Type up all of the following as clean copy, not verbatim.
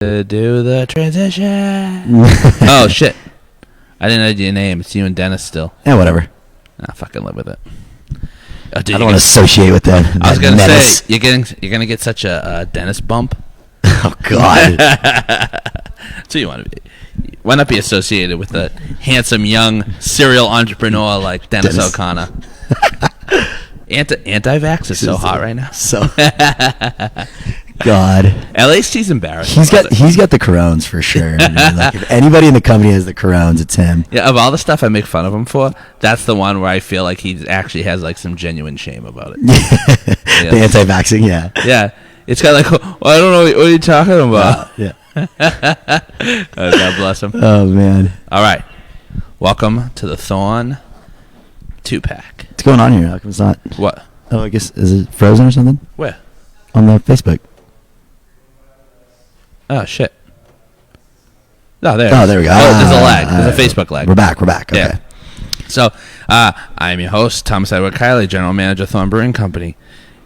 Do the transition. Oh, shit. I didn't know your name. It's you and Dennis still. Yeah, whatever. I'll fucking live with it. Oh, dude, I don't want to associate with that. I was going to say, you're going to get such a Dennis bump. Oh, God. That's what you want to be. Why not be associated with a handsome, young serial entrepreneur like Dennis O'Connor? Anti-vax is so hot right now. So, God. At least he's embarrassed. He's got the corones for sure. Like, if anybody in the company has the corones, it's him. Yeah, of all the stuff I make fun of him for, that's the one where I feel like he actually has like some genuine shame about it. Yeah. The anti-vaxxing, yeah. Yeah. It's kind of like, well, I don't know what you're talking about. Yeah. God bless him. Oh, man. All right. Welcome to the Thorn 2-pack. What's going on here? How come it's not? What? Oh, I guess, is it frozen or something? Where? On the Facebook. Oh, shit. Oh, there we go. Oh, there's a lag. There's a Facebook lag. We're back. Okay. Yeah. So, I'm your host, Thomas Edward Kiely, General Manager, Thorn Brewing Company.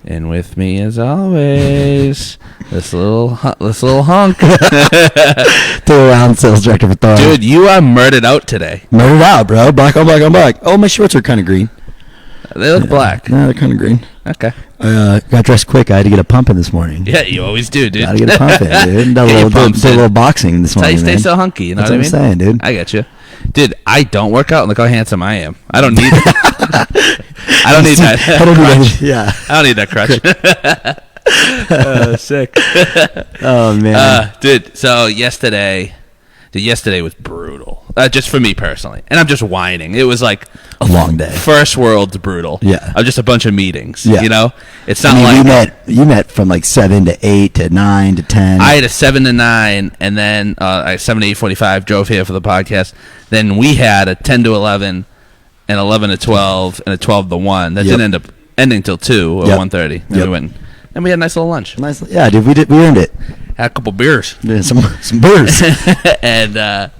And with me, as always, this little hunk. Two-round sales director for Thorn. Dude, you are murdered out today. Murdered out, bro. Black on black on black. Oh, my shorts are kind of green. They look black. No, they're kind of green. Okay. Got dressed quick. I had to get a pump in this morning. Yeah, you always do, dude. Got to get a pump in, dude. Did a little boxing this morning, That's how you stay so hunky, you know what I mean? That's what I'm saying, dude. I get you. Dude, I don't work out, and look how handsome I am. I don't need that. I don't need that crutch. Yeah. I don't need that crutch. Sick. Oh, man. Dude, so yesterday was brutal. Just for me personally. And I'm just whining. It was like a long day. First world brutal. Yeah. Of just a bunch of meetings. Yeah. You know? It's not like you met from like 7 to 8 to 9 to 10. I had a 7 to 9, and then 7 to 8:45 drove here for the podcast. Then we had a 10 to 11, and 11 to 12, and a 12 to 1. That didn't end up ending till 2 or 1:30. Then we went. And we had a nice little lunch. Yeah, dude, we earned it. Had a couple beers. Some beers. And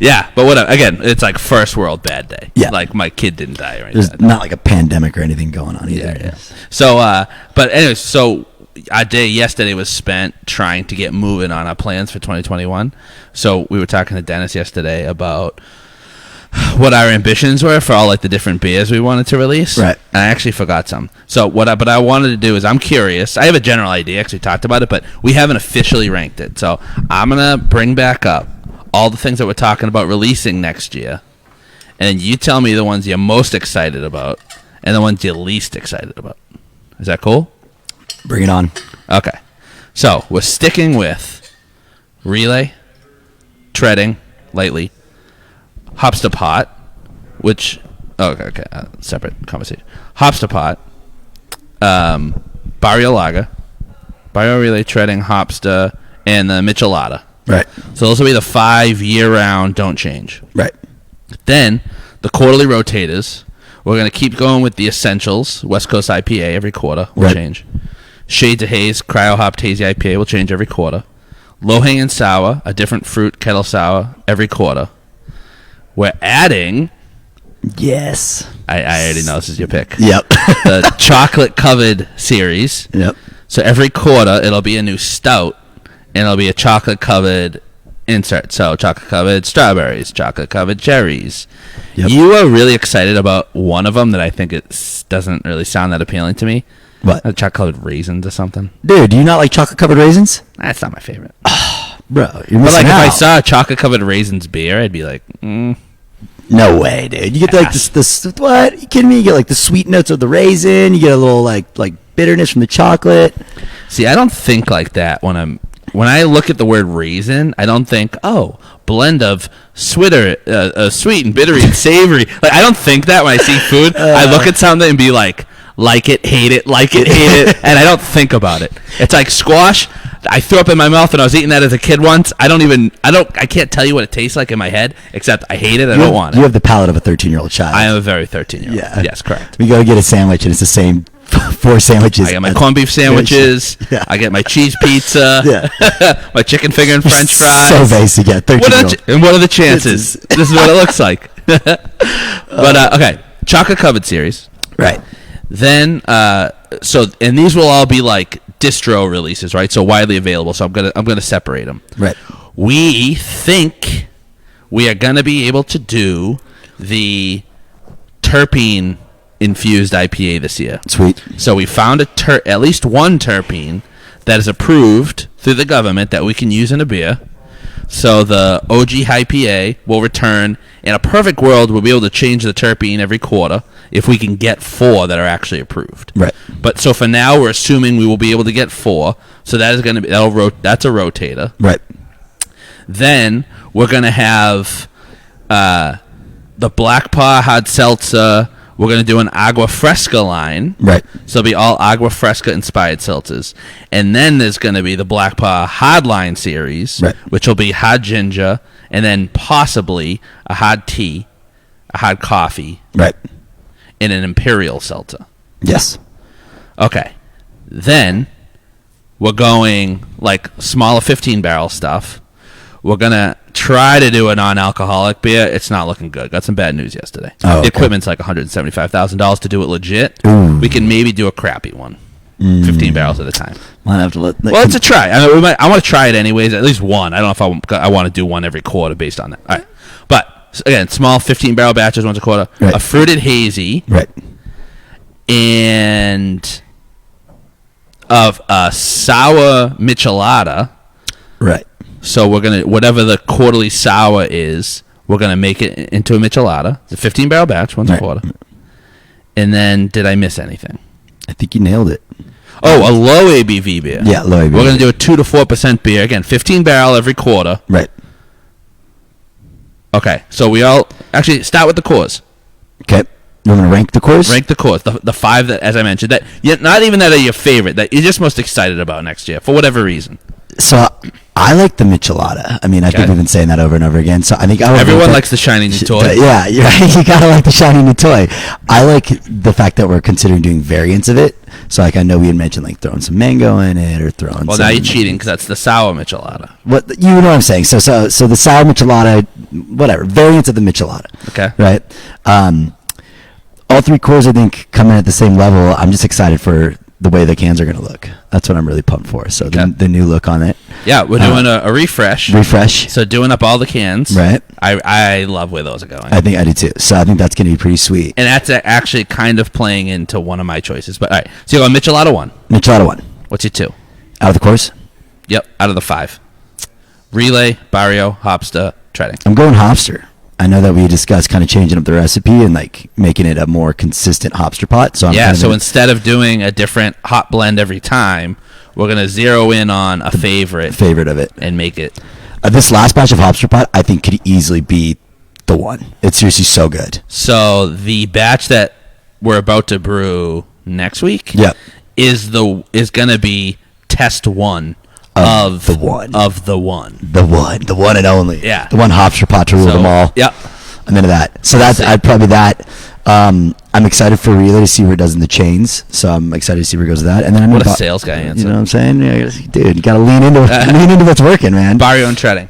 yeah, but whatever. Again, it's like first world bad day. Yeah. Like my kid didn't die or anything. There's not like a pandemic or anything going on either. Yeah. So, but anyways, so our day yesterday was spent trying to get moving on our plans for 2021. So we were talking to Dennis yesterday about what our ambitions were for all like the different beers we wanted to release. Right. And I actually forgot some. So but I wanted to do is I'm curious. I have a general idea. Actually talked about it, but we haven't officially ranked it. So I'm gonna bring back up all the things that we're talking about releasing next year, and you tell me the ones you're most excited about and the ones you're least excited about. Is that cool? Bring it on. Okay. So we're sticking with Relay, Treading, Lightly, Hops to Pot, which separate conversation. Hops to Pot, Barrio Lager, Barrio Relay, Treading, Hopsta, and the Michelada. Right. So those will be the 5 year-round don't change. Right. Then the quarterly rotators. We're going to keep going with the Essentials, West Coast IPA every quarter will change. Shades of Haze, Cryo Hopped Hazy IPA will change every quarter. Low Hanging Sour, a different fruit kettle sour every quarter. We're adding... Yes. I already know this is your pick. Yep. The Chocolate Covered series. Yep. So every quarter it'll be a new stout, and it'll be a chocolate covered insert. So chocolate covered strawberries, chocolate covered cherries. Yep. You are really excited about one of them that I think it doesn't really sound that appealing to me. What? Chocolate covered raisins or something. Dude, do you not like chocolate covered raisins? That's not my favorite. Bro, you're missing But like out. if I saw a chocolate covered raisins beer, I'd be like, No way, dude. You get like this what? Are you kidding me? You get like the sweet notes of the raisin. You get a little like bitterness from the chocolate. See, I don't think like that when I look at the word raisin. I don't think, blend of sweet and bittery and savory. Like I don't think that when I see food. I look at something and be like it, hate it, and I don't think about it. It's like squash. I threw up in my mouth when I was eating that as a kid once. I can't tell you what it tastes like in my head, except I hate it. I don't want it. You have the palate of a 13-year-old child. I am a very 13-year-old. Yeah. Yes, correct. We go get a sandwich, and it's the same 4 sandwiches. I get my corned beef sandwiches. Yeah. I get my cheese pizza. Yeah. My chicken finger and French fries. So basic, yeah. 13-year-old. And what are the chances? This is what it looks like. But, okay. Chocolate covered series. Right. Then, and these will all be like distro releases, right? So widely available. So I'm gonna separate them. Right. We think we are gonna be able to do the terpene infused IPA this year. Sweet. So we found at least one terpene that is approved through the government that we can use in a beer. So the OG IPA will return. In a perfect world, we'll be able to change the terpene every quarter if we can get 4 that are actually approved. Right. But so for now, we're assuming we will be able to get 4. So that is going to be that's a rotator. Right. Then we're going to have the Black Paw Hard Seltzer. We're going to do an Agua Fresca line. Right. So it'll be all Agua Fresca inspired seltzers. And then there's going to be the Black Paw Hardline series, right, which will be hard ginger, and then possibly a hard tea, a hard coffee, right, and an imperial seltzer. Yes. Okay. Then we're going like smaller 15-barrel stuff. We're going to try to do a non-alcoholic beer. It's not looking good. Got some bad news yesterday. Oh, the equipment's like $175,000 to do it legit. Ooh. We can maybe do a crappy one. 15 barrels at a time. Might have to let. Well, it's a try. I mean, I want to try it anyways. At least one. I don't know if I want to do one every quarter based on that. All right. But again, small 15-barrel batches once a quarter. Right. A fruited hazy. Right. And of a sour michelada. Right. So we're gonna whatever the quarterly sour is, we're gonna make it into a michelada. It's a 15-barrel batch once a quarter. And then, did I miss anything? I think you nailed it. Oh, a low ABV beer. Yeah, low ABV. We're going to do a 2 to 4% beer. Again, 15-barrel every quarter. Right. Okay, so we all... Actually, start with the cores. Okay. You want to rank the cores? Rank the cores. The 5 that, as I mentioned, that not even that are your favorite, that you're just most excited about next year, for whatever reason. So, I like the michelada. I mean, I think we've been saying that over and over again. So, I think everyone likes the shiny new toy. Yeah, you're right. You got to like the shiny new toy. I like the fact that we're considering doing variants of it. So, like, I know we had mentioned, like, throwing some mango in it or throwing Well, some... now you're cheating because that's the sour michelada. What you know what I'm saying. So the sour michelada, whatever, variants of the michelada. Okay. Right? All 3 cores, I think, come in at the same level. I'm just excited for the way the cans are going to look. That's what I'm really pumped for. So the new look on it. Yeah, we're doing a refresh. Refresh. So doing up all the cans. Right. I love where those are going. I think I do too. So I think that's going to be pretty sweet. And that's actually kind of playing into one of my choices. But all right, so you're going michelada 1. Michelada 1. What's your 2? Out of the course? Yep, out of the 5. Relay, Barrio, Hopster, Treading. I'm going Hopster. I know that we discussed kind of changing up the recipe and like making it a more consistent Hopster pot. So instead of doing a different hop blend every time, we're going to zero in on a favorite of it and make it. This last batch of Hopster pot, I think, could easily be the one. It's seriously so good. So the batch that we're about to brew next week, is going to be test 1 of the one and only. Yeah, the one Hopster pot to rule them all. Yep, I'm into that. So I'd probably that. I'm excited for Relay to see where it does in the chains. So I'm excited to see where it goes with that. And then what a sales guy answer. You know what I'm saying? Yeah, dude, you got to lean into what's working, man. Barrio and Treading.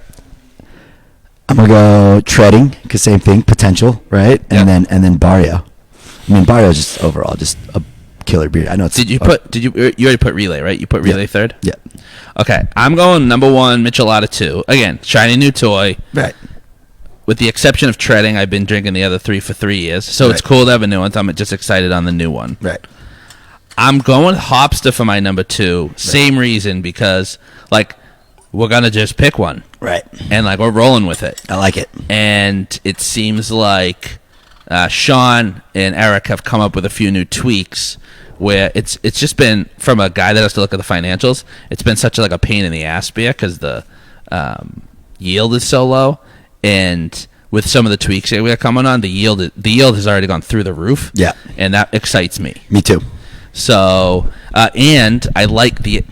I'm gonna go Treading because same thing, potential, right? And then Barrio. I mean, Barrio is just overall just a killer beer. I know it's. You already put Relay, right? You put Relay third? Yeah. Okay, I'm going number 1, Michelada 2. Again, shiny new toy. Right. With the exception of Treading, I've been drinking the other 3 for 3 years. So it's cool to have a new one. So I'm just excited on the new one. Right. I'm going Hopster for my number 2. Right. Same reason, because, like, we're going to just pick one. Right. And, like, we're rolling with it. I like it. And it seems like Sean and Eric have come up with a few new tweaks where it's just been, from a guy that has to look at the financials, it's been such a pain in the ass beer because the yield is so low, and with some of the tweaks that we're coming on, the yield has already gone through the roof. Yeah, and that excites me. Me too. So and I like the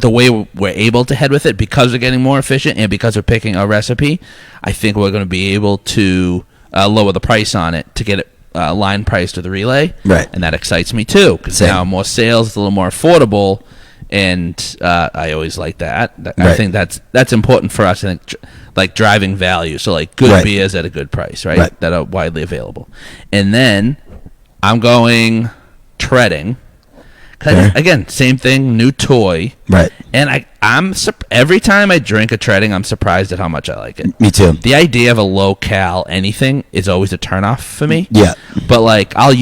way we're able to head with it because we're getting more efficient and because we're picking a recipe. I think we're going to be able to lower the price on it to get it line price to the Relay, right? And that excites me too because now more sales, it's a little more affordable, and I always like that. I think that's important for us. I think like driving value, so like good beers at a good price, right? That are widely available. And then I'm going Treading Again, same thing, new toy. Right. And every time I drink a Treading, I'm surprised at how much I like it. Me too. The idea of a low-cal anything is always a turnoff for me. Yeah. But, like, I'll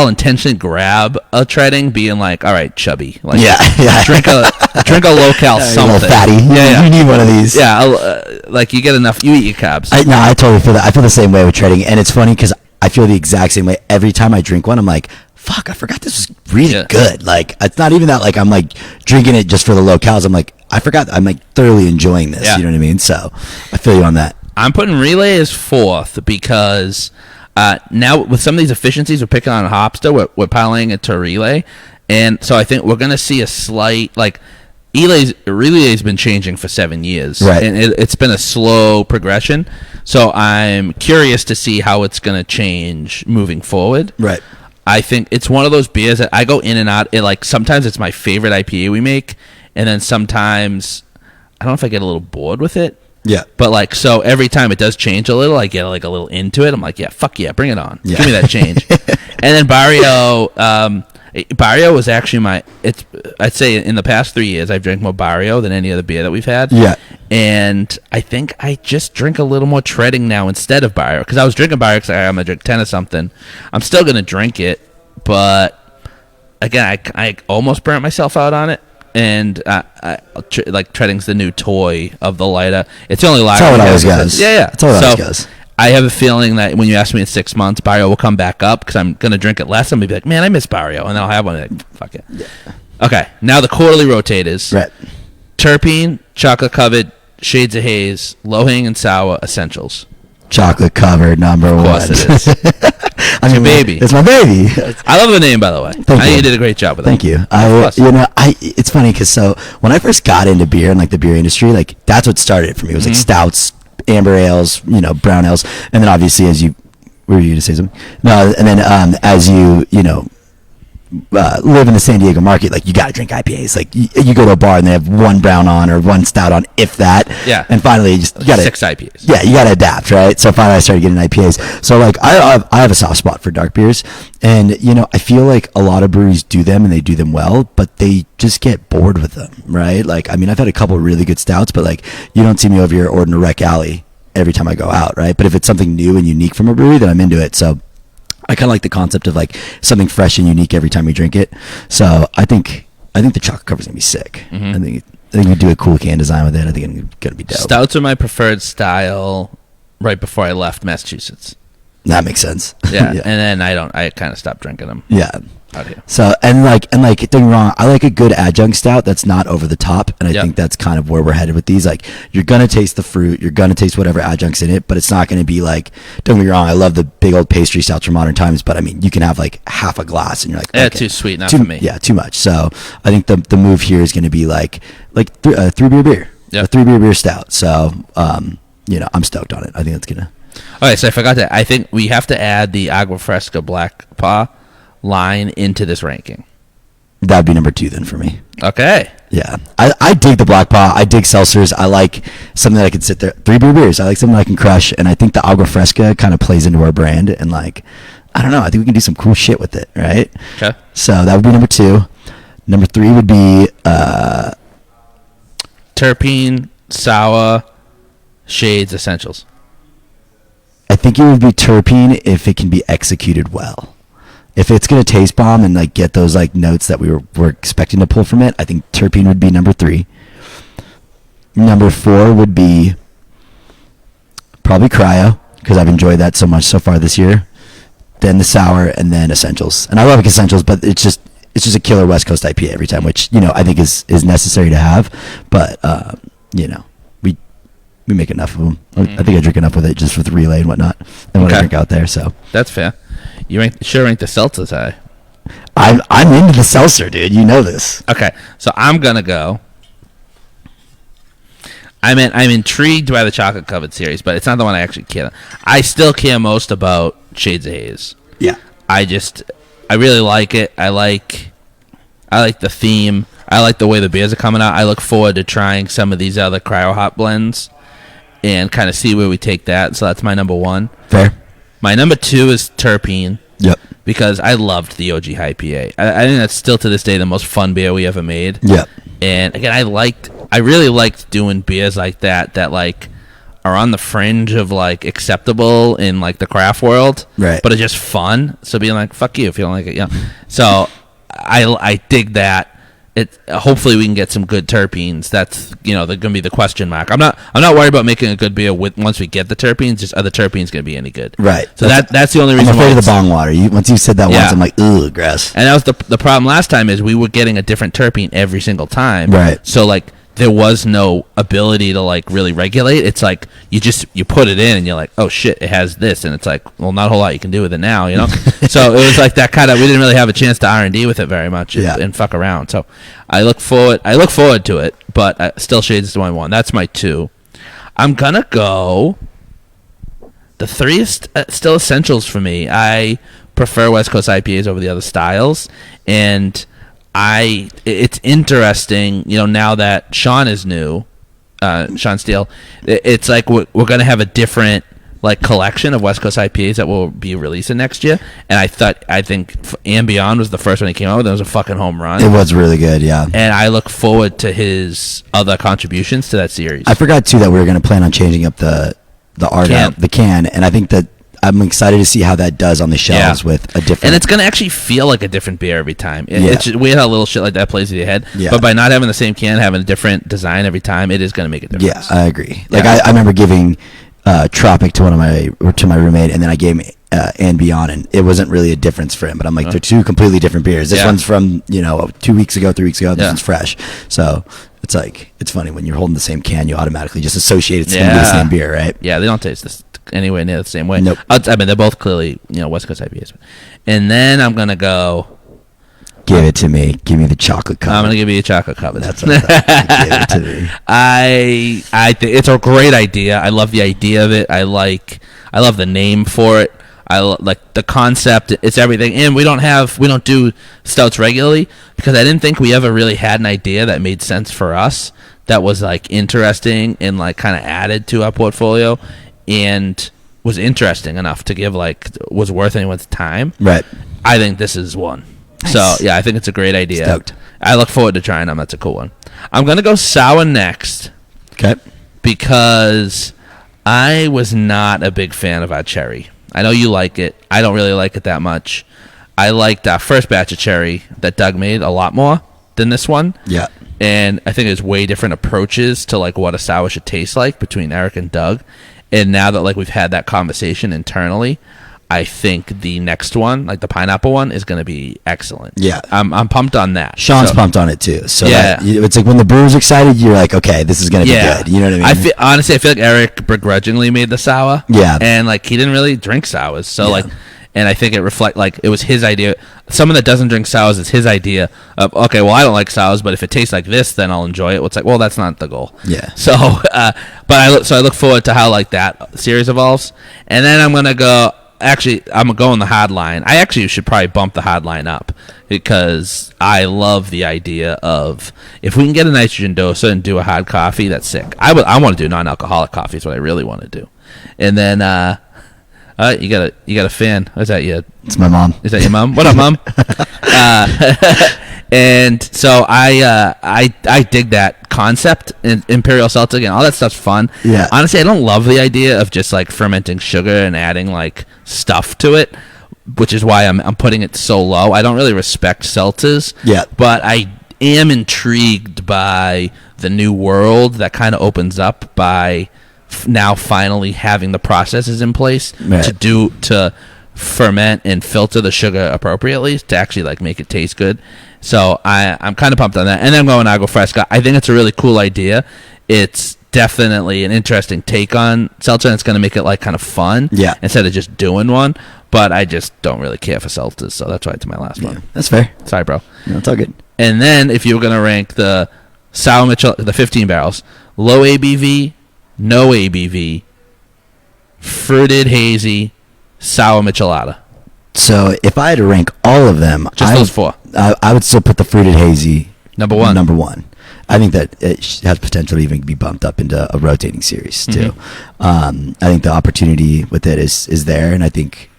intentionally grab a Treading being like, all right, chubby. Like, drink a low-cal something. A little fatty. Yeah. You need one of these. Yeah. Like, you get enough. You eat your carbs. I totally feel that. I feel the same way with Treading. And it's funny because I feel the exact same way. Every time I drink one, I'm like, fuck, I forgot this was really good. Like, it's not even that, like, I'm, like, drinking it just for the low calories. I'm like, I forgot. I'm, like, thoroughly enjoying this. Yeah. You know what I mean? So, I feel you on that. I'm putting Relay as fourth because now with some of these efficiencies we're picking on Hopster, we're piling it to Relay. And so I think we're going to see a slight, like, Relay's been changing for 7 years. Right. And it's been a slow progression. So I'm curious to see how it's going to change moving forward. Right. I think it's one of those beers that I go in and out. Sometimes it's my favorite IPA we make, and then sometimes I don't know if I get a little bored with it. Yeah. But so every time it does change a little, I get like a little into it. I'm like, yeah, fuck yeah, bring it on. Yeah. Give me that change. And then Barrio was actually I'd say in the past 3 years I've drank more Barrio than any other beer that we've had. Yeah. And I think I just drink a little more Treading now instead of Barrio, because I was drinking Barrio because I'm going to drink 10 or something. I'm still going to drink it, but again, I almost burnt myself out on it. And like Treading's the new toy of the lighter. It's the only lighter. That's how it always goes. Yeah. That's how it always goes. I have a feeling that when you ask me in 6 months, Barrio will come back up because I'm going to drink it less. I'm going to be like, man, I miss Barrio. And I'll have one. Like, fuck it. Yeah. Okay, now the quarterly rotators. Right. Terpene, chocolate covered, shades of haze, low hanging sour, essentials. Chocolate covered, number one. Of course it is. It's your baby. It's my baby. I love the name, by the way. Thank you. You did a great job with it. Thank you. It's funny because when I first got into beer and like the beer industry, like that's what started it for me. It was like stouts, amber ales, brown ales, and then obviously were you to say something? No, and then as you live in the San Diego market, like you got to drink IPAs. Like you go to a bar and they have one brown on or one stout on, if that. Yeah. And finally, you got 6 IPAs. Yeah, you got to adapt, right? So finally, I started getting IPAs. So like I have a soft spot for dark beers, and I feel like a lot of breweries do them and they do them well, but they just get bored with them, right? Like I've had a couple really good stouts, but like you don't see me over here ordering a Rec Alley every time I go out, right? But if it's something new and unique from a brewery, then I'm into it. So I kind of like the concept of like something fresh and unique every time we drink it. So I think the chocolate cover is gonna be sick. I think we do a cool can design with it. I think it's gonna be dope. Stouts are my preferred style. Right before I left Massachusetts. That makes sense. Yeah, and then I kind of stopped drinking them. Yeah. Out here. So and like don't get me wrong, I like a good adjunct stout that's not over the top, and I think that's kind of where we're headed with these. Like you're gonna taste the fruit, you're gonna taste whatever adjuncts in it, but it's not gonna be like, don't get me wrong, I love the big old pastry stouts from modern times, but I mean you can have like half a glass and you're like, okay, too sweet, not for me. Yeah, too much. So I think the move here is gonna be like 3 beer, a 3 beer stout. So I'm stoked on it. I think that's gonna. Okay, so I forgot that. I think we have to add the Agua Fresca Black Paw line into this ranking. That'd be number 2 then for me. Okay. Yeah. I dig the Black Paw. I dig seltzers. I like something that I can sit there. 3 beers. I like something I can crush. And I think the Agua Fresca kind of plays into our brand. And like, I don't know. I think we can do some cool shit with it. Right? Okay. So that would be number 2. Number 3 would be terpene, sour, shades, essentials. I think it would be terpene if it can be executed well. If it's going to taste bomb and like get those like notes that we're expecting to pull from it, I think terpene would be number 3. Number 4 would be probably cryo, because I've enjoyed that so much so far this year. Then the sour, and then essentials. And I love essentials, but it's just a killer West Coast IPA every time, which I think is necessary to have. But we make enough of them. I think I drink enough with it just with Relay and whatnot, and what I drink out there. So that's fair. You should rank the seltzers high. I'm into the seltzer, dude. You know this. Okay, so I'm gonna go. I'm intrigued by the chocolate covered series, but it's not the one I actually care. I still care most about Shades of Haze. Yeah. I really like it. I like the theme. I like the way the beers are coming out. I look forward to trying some of these other cryo hop blends and kind of see where we take that. So that's my number 1. Fair. My number 2 is terpene. Yep. Because I loved the OG IPA. I think that's still to this day the most fun beer we ever made. Yep. And again, I really liked doing beers like that like are on the fringe of like acceptable in like the craft world, right? But are just fun. So being like, fuck you if you don't like it, yeah. So I dig that. Hopefully we can get some good terpenes. That's they're gonna be the question mark. I'm not worried about making a good beer once we get the terpenes. Just are the terpenes gonna be any good? Right. So that's the only reason. I'm afraid of the bong water. Once you said that once, I'm like, ugh, gross. And that was the problem last time is we were getting a different terpene every single time. Right. So like there was no ability to like really regulate. It's like you put it in and you're like, oh shit, it has this, and it's like, well, not a whole lot you can do with it now, So it was like that kind of, we didn't really have a chance to R&D with it very much and fuck around. So I look forward to it, but still Shades is my one. That's my 2. I'm gonna go. The 3 is still essentials for me. I prefer West Coast IPAs over the other styles, and it's interesting, now that Sean is new, Sean Steele, it's like we're going to have a different like collection of West Coast IPAs that will be releasing next year. And I think And Beyond was the first one he came out with. It was a fucking home run. It was really good, yeah. And I look forward to his other contributions to that series. I forgot too that we were going to plan on changing up the art out, the can, and I think that I'm excited to see how that does on the shelves with a different... And it's going to actually feel like a different beer every time. It's just weird how little shit like that plays in your head. Yeah. But by not having the same can, having a different design every time, it is going to make a difference. Yeah, I agree. Like, I remember giving Tropic to my roommate, and then I gave him And Beyond, and it wasn't really a difference for him. But I'm like, they're two completely different beers. This one's from, 2 weeks ago, 3 weeks ago. This one's fresh. So... It's like, it's funny when you're holding the same can, you automatically just associate it's going to be the same beer, right? Yeah, they don't taste this anywhere near the same way. Nope. I mean, they're both clearly, West Coast IPAs. And then I'm going to go... Give it to me. Give me the chocolate cover. I'm going to give you a chocolate cover. That's what I thought. Give it to me. I think it's a great idea. I love the idea of it. I love the name for it. I like the concept. It's everything, and we don't do stouts regularly because I didn't think we ever really had an idea that made sense for us, that was like interesting and like kind of added to our portfolio, and was interesting enough to give was worth anyone's time. Right. I think this is one. Nice. So yeah, I think it's a great idea. Stoked. I look forward to trying them. That's a cool one. I'm gonna go sour next. Okay. Because I was not a big fan of our cherry. I know you like it. I don't really like it that much. I liked our first batch of cherry that Doug made a lot more than this one. Yeah. And I think there's way different approaches to what a sour should taste like between Eric and Doug. And now that we've had that conversation internally, I think the next one, the pineapple one, is going to be excellent. Yeah. I'm pumped on that. Sean's pumped on it too. So yeah. It's like when the brewer's excited, you're like, okay, this is going to be good. You know what I mean? Honestly, I feel like Eric begrudgingly made the sour. Yeah. And he didn't really drink sours. So and I think it it was his idea. Someone that doesn't drink sours, it's his idea of, okay, well, I don't like sours, but if it tastes like this, then I'll enjoy it. Well, it's like, well, that's not the goal. Yeah. So, I look forward to how that series evolves. And then I'm going to go... Actually, I'm going the hard line. I actually should probably bump the hard line up because I love the idea of if we can get a nitrogen doser and do a hard coffee, that's sick. I want to do non-alcoholic coffee. Is what I really want to do. And then you got a fan. Is that you? It's my mom. Is that your mom? What up, mom? And so I dig that concept in Imperial Seltzer and all that stuff's fun. Yeah. Honestly, I don't love the idea of just fermenting sugar and adding stuff to it, which is why I'm putting it so low. I don't really respect seltzers. Yeah. But I am intrigued by the new world that kind of opens up by now finally having the processes in place to ferment and filter the sugar appropriately to actually make it taste good. So I'm kind of pumped on that. And then I'm going Agua Fresca. I think it's a really cool idea. It's definitely an interesting take on seltzer, and it's going to make it kind of fun instead of just doing one. But I just don't really care for seltzers, so that's why it's my last one. That's fair. Sorry, bro. No, it's all good. And then if you were going to rank the sour the 15 barrels, low ABV, no ABV, fruited hazy, sour michelada. So if I had to rank all of them, those four, I would still put the fruited hazy number one. I think that it has potential to even be bumped up into a rotating series too. I think the opportunity with it is there, and I think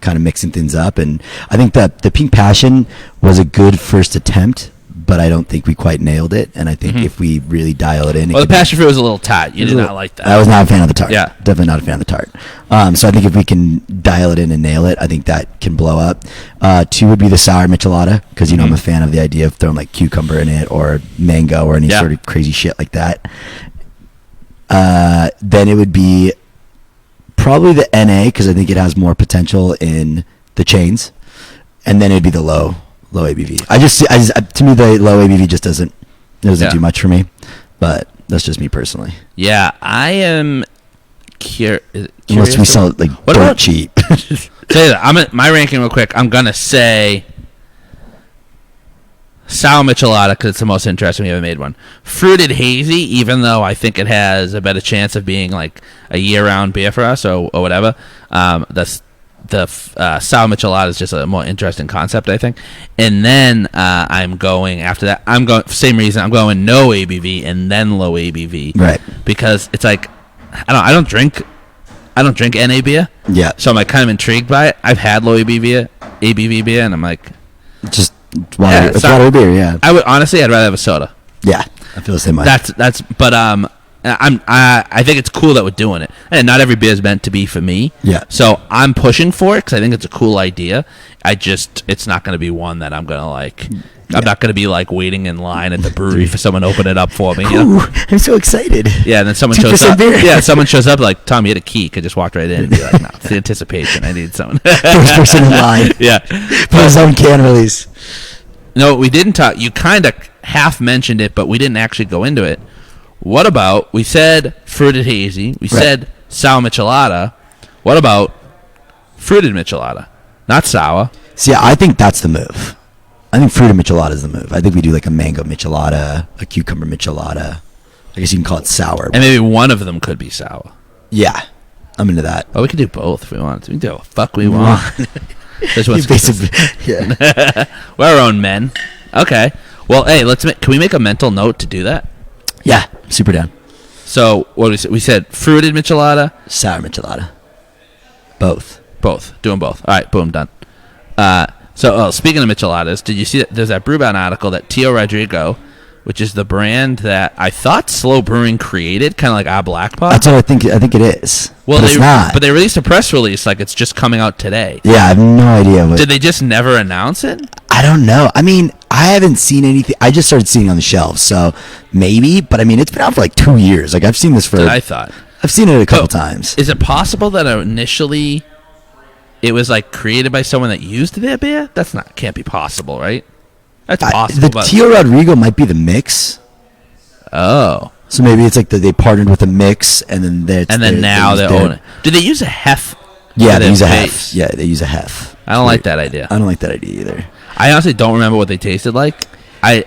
kind kind of mixing things up. And I think that the Pink Passion was a good first attempt, but I don't think we quite nailed it. And I think if we really dial it in, well, the passion fruit was a little tight. You did not like that. I was not a fan of the tart. Yeah, definitely not a fan of the tart. So I think if we can dial it in and nail it, I think that can blow up. 2 would be the sour michelada, because I'm a fan of the idea of throwing like cucumber in it or mango or any sort of crazy shit like that. Then it would be probably the NA, because I think it has more potential in the chains, and then it'd be the low ABV. To me, the low ABV just doesn't do much for me, but that's just me personally. Yeah, I am curious. Unless we sell it like dirt cheap. Say that. My ranking real quick. I'm gonna say sour michelada, because it's the most interesting we ever made one. Fruited hazy, even though I think it has a better chance of being like a year-round beer for us or whatever. The sour michelada is just a more interesting concept, I think. And then I'm going after that. I'm going same reason. I'm going no ABV and then low ABV, right? Because it's like I don't drink NA beer. Yeah. So I'm like kind of intrigued by it. I've had low ABV beer, and I'm like, just water. It's water beer. Yeah. I'd rather have a soda. Yeah, I feel the same way. But I think it's cool that we're doing it, and not every beer is meant to be for me. Yeah. So I'm pushing for it because I think it's a cool idea. It's not going to be one that I'm going to like. I'm not going to be like waiting in line at the brewery for someone to open it up for me. Ooh, I'm so excited. Yeah, and then someone shows up. Beer. Yeah, someone shows up like, Tom, you had a key. Could just walk right in and be like, no, it's the anticipation. I need someone. First person in line. Yeah. For his own can release. No, we didn't talk. You kind of half mentioned it, but we didn't actually go into it. What about, we said fruited hazy. We said sour michelada. What about fruited michelada? Not sour. See, I think that's the move. I think fruited michelada is the move. I think we do like a mango michelada, a cucumber michelada. I guess you can call it sour. And maybe one of them could be sour. Yeah, I'm into that. Well, we could do both if we want. We can do what the fuck we want. Yeah. We're our own men. Okay. Well, hey, can we make a mental note to do that? Yeah, super down. So what we said? Fruited michelada, sour michelada. Both. Doing both. All right, boom, done. So speaking of micheladas, did you see that there's that Brewbound article that Tio Rodrigo, which is the brand that I thought Slow Brewing created, kind of like our Black Pod? That's what I think it is. Well, but it's not. But they released a press release like it's just coming out today. Yeah, I have no idea. Did they just never announce it? I don't know. I mean, I haven't seen anything. I just started seeing it on the shelves, so maybe. But I mean, it's been out for like 2 years. Like I've seen this for. I thought. I've seen it a couple times. Is it possible that initially it was like created by someone that used their beer? Can't be possible, right? That's possible. The Tio Rodrigo might be the mix. Oh. So maybe it's like they partnered with a mix, and then now they own it. Do they use a hef? Yeah, they use a hef. Yeah, they use a hef. I don't like that idea. I don't like that idea either. I honestly don't remember what they tasted like. I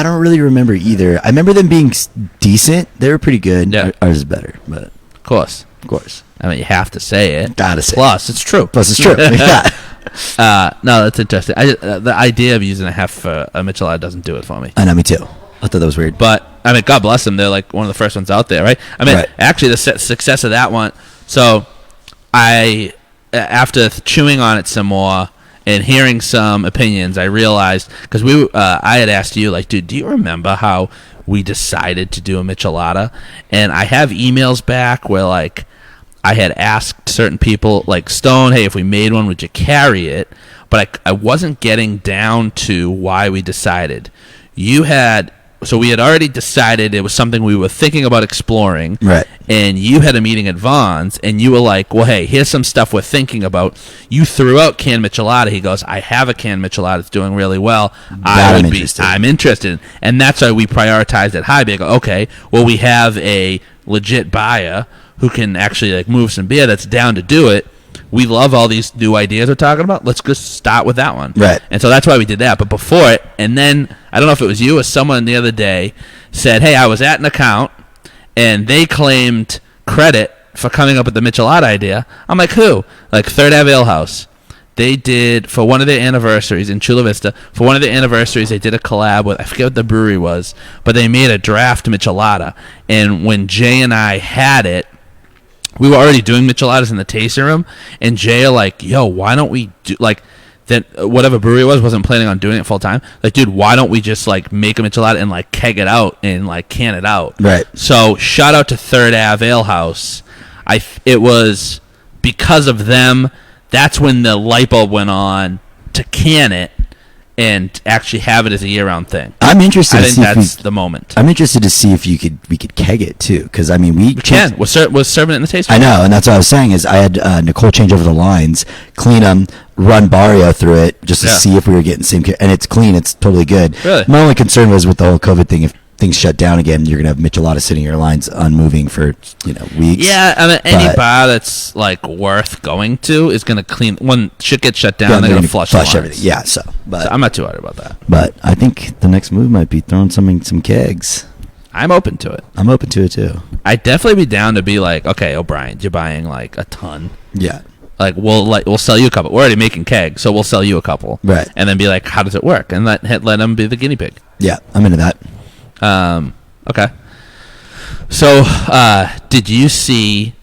don't really remember either. I remember them being decent. They were pretty good. Yeah. Ours is better, but of course. I mean, you have to say it. Gotta say. Plus, it's true. Plus, it's true. Yeah. No, that's interesting. The idea of using a hef for a michelada doesn't do it for me. I know, me too. I thought that was weird. But I mean, God bless them. They're like one of the first ones out there, right? I mean, actually, the success of that one. So, after chewing on it some more and hearing some opinions, I realized, because I had asked you, like, dude, do you remember how we decided to do a michelada? And I have emails back where, like, I had asked certain people, like Stone, hey, if we made one, would you carry it? But I wasn't getting down to why we decided. So we had already decided it was something we were thinking about exploring. Right. And you had a meeting at Vaughn's, and you were like, well, hey, here's some stuff we're thinking about. You threw out canned michelada. He goes, I have a canned michelada. It's doing really well. I'm interested. And that's why we prioritized it high. They go, okay, well, we have a legit buyer who can actually like move some beer that's down to do it. We love all these new ideas we're talking about. Let's just start with that one. Right. And so that's why we did that. But before it, and then, I don't know if it was you or someone the other day said, hey, I was at an account, and they claimed credit for coming up with the michelada idea. I'm like, who? Like Third Ave Ale House. They did, for one of their anniversaries in Chula Vista, for one of their anniversaries, they did a collab with, I forget what the brewery was, but they made a draft michelada. And when Jay and I had it, we were already doing micheladas in the tasting room, and Jay like, yo, why don't we do like that? Whatever brewery it wasn't planning on doing it full time. Like, dude, why don't we just like make a michelada and like keg it out and like can it out? Right. So shout out to Third Ave Ale House. It was because of them. That's when the light bulb went on to can it and actually have it as a year-round thing. I'm interested. I think that's the moment. I'm interested to see if we could keg it too, because I mean we can. Was serving it in the tasting room. I room. know, and that's what I was saying. Is I had Nicole change over the lines, clean them, run Barrio through it just to see if we were getting the same. And it's clean. It's totally good. Really? My only concern was with the whole COVID thing. If things shut down again, you're gonna have michelada sitting in your lines unmoving for weeks. Yeah, I mean any bar that's like worth going to is gonna clean when shit gets shut down. They're gonna flush everything. Yeah, so I'm not too worried about that. But I think the next move might be throwing some kegs. I'm open to it. I'm open to it too. I'd definitely be down to be like, okay, O'Brien, you're buying like a ton. Yeah. Like we'll sell you a couple. We're already making kegs, so we'll sell you a couple. Right. And then be like, how does it work? And let them be the guinea pig. Yeah, I'm into that. Okay. So, did you see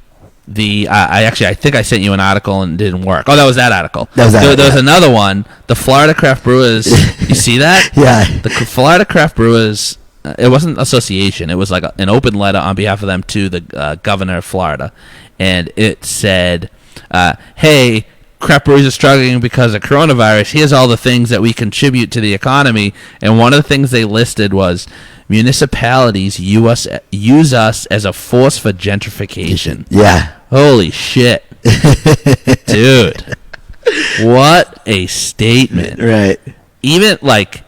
the? I think I sent you an article and it didn't work. Oh, that was that article. There was another one. The Florida Craft Brewers. You see that? Yeah. The Florida Craft Brewers. It wasn't an association. It was like an open letter on behalf of them to the governor of Florida, and it said, "Hey, craft breweries are struggling because of coronavirus. Here's all the things that we contribute to the economy." And one of the things they listed was municipalities use us as a force for gentrification. Yeah. Holy shit. Dude. What a statement. Right. Even like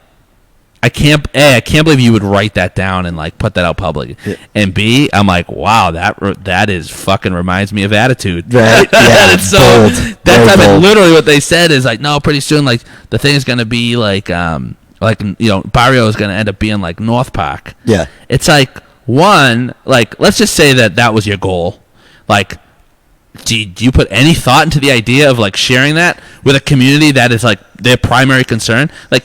I can't believe you would write that down and like put that out public. Yeah. And B, I'm like, wow, that is fucking reminds me of Attitude. Right. Yeah. It's so that's literally what they said is like, no, pretty soon like the thing is gonna be like Barrio is gonna end up being like North Park. Yeah. It's like let's just say that was your goal. Like, do you put any thought into the idea of like sharing that with a community that is like their primary concern? Like,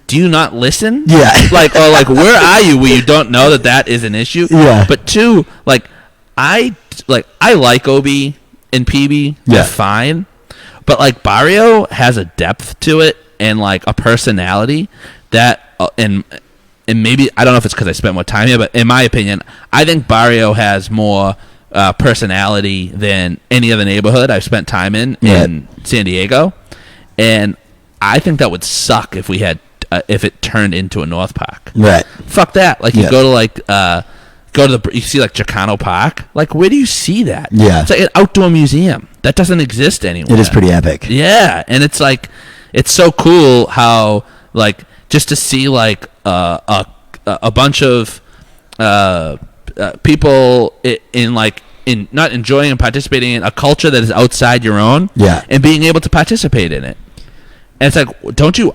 do you not listen? Yeah. Where are you where you don't know that is an issue? Yeah. But two, I like OB and PB. They're fine. But like Barrio has a depth to it and like a personality that and maybe I don't know if it's because I spent more time here, but in my opinion, I think Barrio has more personality than any other neighborhood I've spent time in San Diego, and I think that would suck if we had if it turned into a North Park. Right. Fuck that. Like you go to you see like Chicano Park. Like where do you see that? Yeah. It's like an outdoor museum that doesn't exist anymore. It is pretty epic. Yeah, and it's like it's so cool how like just to see like a bunch of people in not enjoying and participating in a culture that is outside your own. Yeah. And being able to participate in it. And it's like,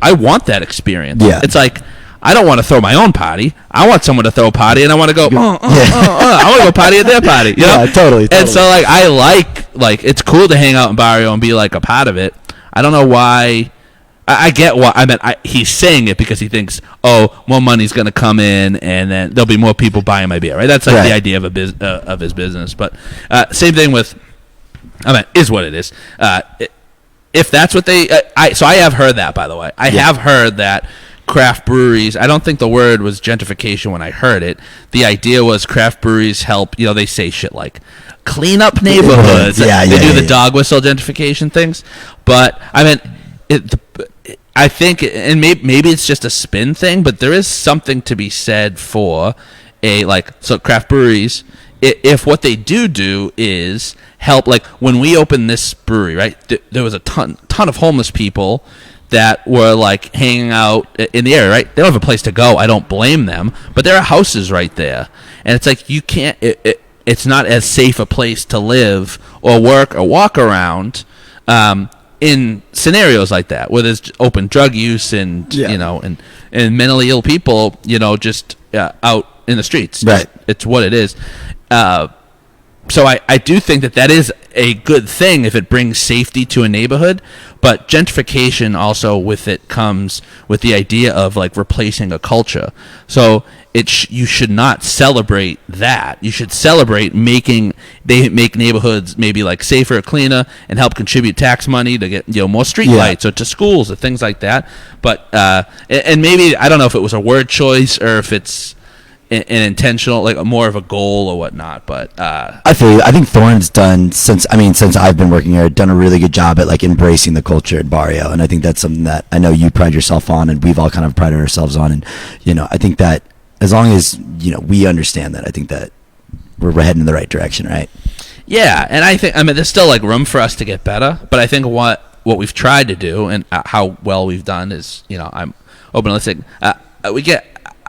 I want that experience. Yeah. It's like, I don't want to throw my own party. I want someone to throw a party, and I want to go, I want to go party at their party. You know? Totally. And so, like, I like, it's cool to hang out in Barrio and be, like, a part of it. I don't know why. I get why. I mean, he's saying it because he thinks, more money's going to come in, and then there'll be more people buying my beer, right? That's, like, the idea of of his business. But same thing with, is what it is. If that's what they, so I have heard that, by the way. I have heard that craft breweries, I don't think the word was gentrification when I heard it. The idea was craft breweries help, they say shit like clean up neighborhoods. They do the dog whistle gentrification things. But, I think, and maybe it's just a spin thing, but there is something to be said for craft breweries. If what they do is help, like when we opened this brewery, right, there was a ton of homeless people that were like hanging out in the area, right? They don't have a place to go. I don't blame them, but there are houses right there, and it's like you can't. It's not as safe a place to live or work or walk around in scenarios like that, where there's open drug use and and mentally ill people, just out in the streets. Right, it's what it is. So I do think that is a good thing if it brings safety to a neighborhood, but gentrification also with it comes with the idea of like replacing a culture. So you should not celebrate that. You should celebrate making they make neighborhoods maybe like safer, cleaner, and help contribute tax money to get more street lights or to schools or things like that. But and maybe I don't know if it was a word choice or if it's an intentional, like more of a goal or whatnot. But I feel you. I think Thorn's done since I've been working here, done a really good job at like embracing the culture at Barrio, and I think that's something that I know you pride yourself on, and we've all kind of prided ourselves on, and I think that as long as we understand that, I think that we're heading in the right direction, right? Yeah, and I think there's still like room for us to get better, but I think what we've tried to do and how well we've done is I'm open to listening.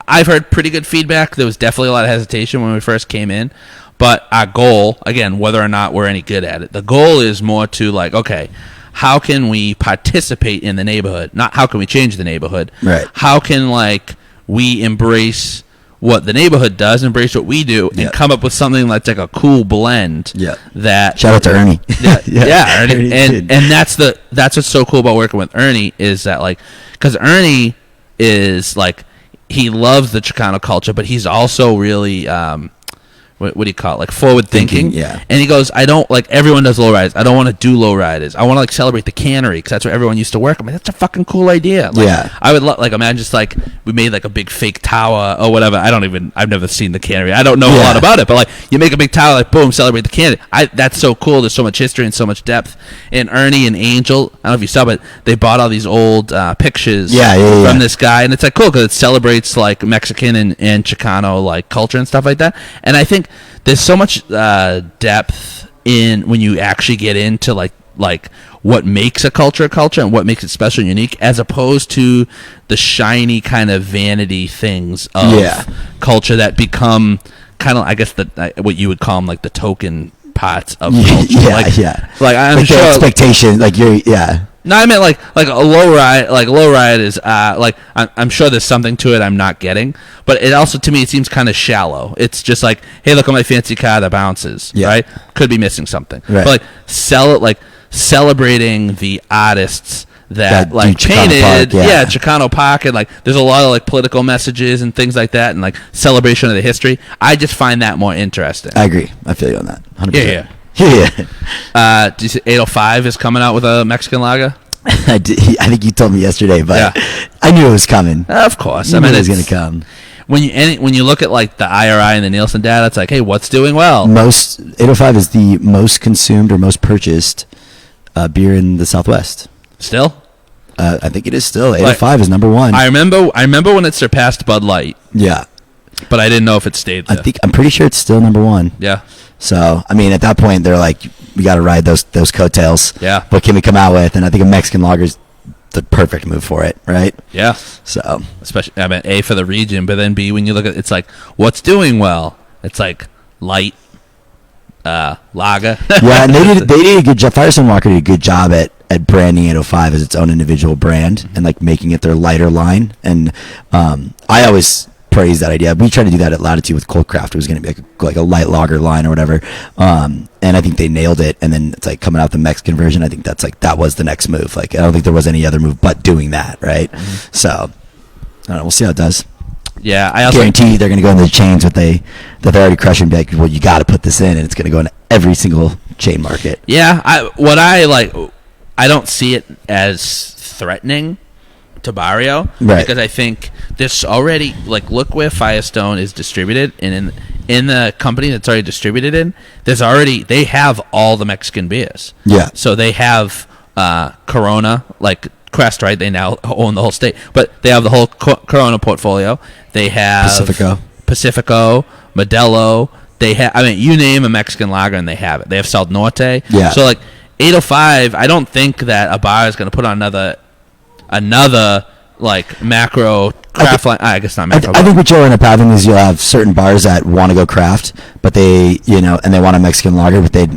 I've heard pretty good feedback. There was definitely a lot of hesitation when we first came in. But our goal, again, whether or not we're any good at it, the goal is more to like, okay, how can we participate in the neighborhood? Not how can we change the neighborhood. Right. How can like we embrace what the neighborhood does, embrace what we do, and come up with something that's like a cool blend. Yeah. That shout out to Ernie. Ernie. And that's what's so cool about working with Ernie is that like, because Ernie is like, he loves the Chicano culture, but he's also really what do you call it? Like forward thinking. Yeah. And he goes, I don't like everyone does low riders. I don't want to do low riders. I want to like celebrate the cannery because that's where everyone used to work. I'm like, that's a fucking cool idea. Like, yeah. I would like imagine just like we made like a big fake tower or whatever. I've never seen the cannery. I don't know a lot about it, but like you make a big tower, like boom, celebrate the cannery. That's so cool. There's so much history and so much depth. And Ernie and Angel, I don't know if you saw, but they bought all these old pictures from this guy, and it's like cool because it celebrates like Mexican and Chicano like culture and stuff like that. And I think there's so much depth in when you actually get into like what makes a culture and what makes it special and unique, as opposed to the shiny kind of vanity things of culture that become kind of, I guess, what you would call them like the token parts of culture. Like I'm like sure the expectation, like No, I meant like a low ride. Like low ride is like I'm sure there's something to it I'm not getting, but it also to me it seems kind of shallow. It's just like, hey, look at my fancy car that bounces. Right? Could be missing something. Right. But like celebrating the artists that like painted, Chicano Park, and like there's a lot of like political messages and things like that, and like celebration of the history. I just find that more interesting. I agree. I feel you on that. 100%. Yeah. Do you see 805 is coming out with a Mexican lager? I think you told me yesterday, but I knew it was coming. Of course. I mean, it was going to come. When you look at like the IRI and the Nielsen data, it's like, hey, what's doing well? 805 is the most consumed or most purchased beer in the Southwest. Still? I think it is still. 805 is number one. I remember when it surpassed Bud Light. Yeah. But I didn't know if it stayed there. I'm pretty sure it's still number one. Yeah. So, I mean, at that point, they're like, we got to ride those coattails. Yeah. What can we come out with? And I think a Mexican lager is the perfect move for it, right? Yeah. So, especially, I mean, A, for the region, but then B, when you look at it, it's like, what's doing well? It's like light lager. Yeah, and they did a good job. Firestone Walker did a good job at branding 805 as its own individual brand and like making it their lighter line. And I always praise that idea. We tried to do that at Latitude with Cold Craft. It was going to be like a light lager line or whatever. And I think they nailed it. And then it's like coming out the Mexican version. I think that was the next move. Like I don't think there was any other move but doing that, right? Mm-hmm. So I don't know. We'll see how it does. Yeah, I also guarantee they're going to go into the chains that they're already crushing. Be like, well, you got to put this in, and it's going to go into every single chain market. Yeah, I don't see it as threatening to Barrio, right? Because I think there's already look where Firestone is distributed, and in the company that's already distributed in, they have all the Mexican beers. Yeah. So they have Corona, like Crest, right? They now own the whole state, but they have the whole Corona portfolio. They have Pacifico, Modelo. They have, you name a Mexican lager and they have it. They have Sal Norte. Yeah. So 805, I don't think that a bar is going to put on another macro craft line. I guess not macro. I think what you'll end up having is you'll have certain bars that want to go craft, but they, and they want a Mexican lager, but they,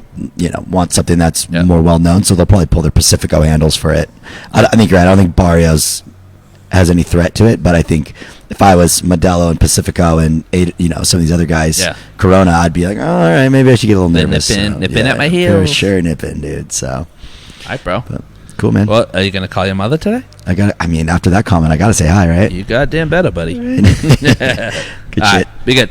want something that's more well known. So they'll probably pull their Pacifico handles for it. I think you're right. I don't think Barrios has any threat to it, but I think if I was Modelo and Pacifico and some of these other guys, Corona, I'd be like, oh, all right, maybe I should get a little nervous. Nipping at my heels. For sure, nipping, dude. So, all right, bro. But, cool, man. Well, are you gonna call your mother today? After that comment, I gotta say hi, right? You goddamn better, buddy. Good shit. Be good.